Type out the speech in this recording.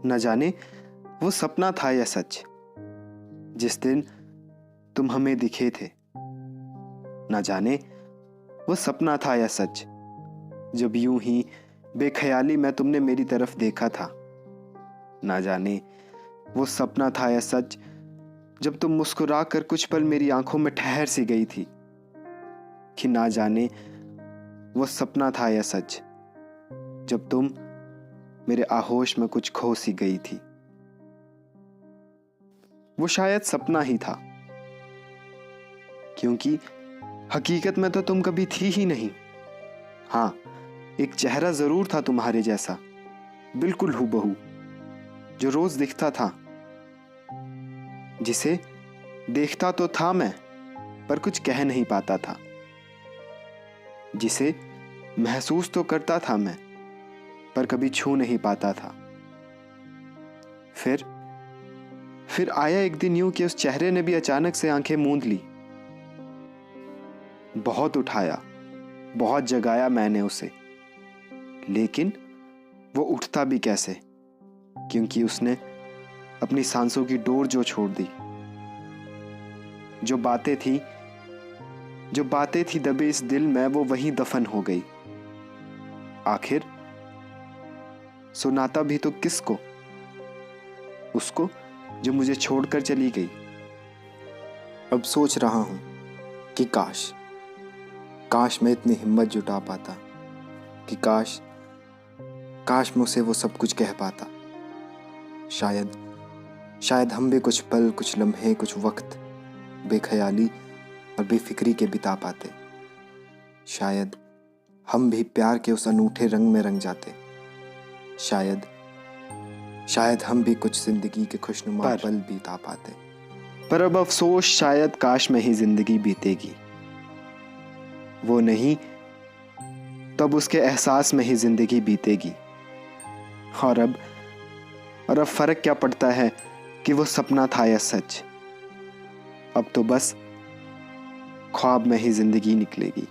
न जाने वो सपना था या सच, जिस दिन तुम हमें दिखे थे। न जाने वो सपना था या सच, जब यूं ही बेख्याली में तुमने मेरी तरफ देखा था। न जाने वो सपना था या सच, जब तुम मुस्कुरा कर कुछ पल मेरी आंखों में ठहर सी गई थी। कि ना जाने वो सपना था या सच, जब तुम मेरे आहोश में कुछ खो सी गई थी। वो शायद सपना ही था, क्योंकि हकीकत में तो तुम कभी थी ही नहीं। हाँ, एक चेहरा जरूर था तुम्हारे जैसा, बिल्कुल हूबहू, जो रोज दिखता था, जिसे देखता तो था मैं पर कुछ कह नहीं पाता था, जिसे महसूस तो करता था मैं पर कभी छू नहीं पाता था। फिर आया एक दिन यूं कि उस चेहरे ने भी अचानक से आंखें मूंद ली। बहुत उठाया, बहुत जगाया मैंने उसे, लेकिन वो उठता भी कैसे, क्योंकि उसने अपनी सांसों की डोर जो छोड़ दी। जो बातें थी दबे इस दिल में, वो वहीं दफन हो गई। आखिर सुनाता भी तो किसको? उसको जो मुझे छोड़कर चली गई। अब सोच रहा हूं कि काश मैं इतनी हिम्मत जुटा पाता, कि काश मैं उसे वो सब कुछ कह पाता। शायद हम भी कुछ पल, कुछ लम्हे, कुछ वक्त बेख्याली और बेफिक्री के बिता पाते। शायद हम भी प्यार के उस अनूठे रंग में रंग जाते। शायद हम भी कुछ जिंदगी के खुशनुमा पल बिता पाते। पर अब अफसोस, शायद काश में ही जिंदगी बीतेगी। वो नहीं, तब उसके एहसास में ही जिंदगी बीतेगी। और अब फर्क क्या पड़ता है कि वो सपना था या सच। अब तो बस ख्वाब में ही जिंदगी निकलेगी।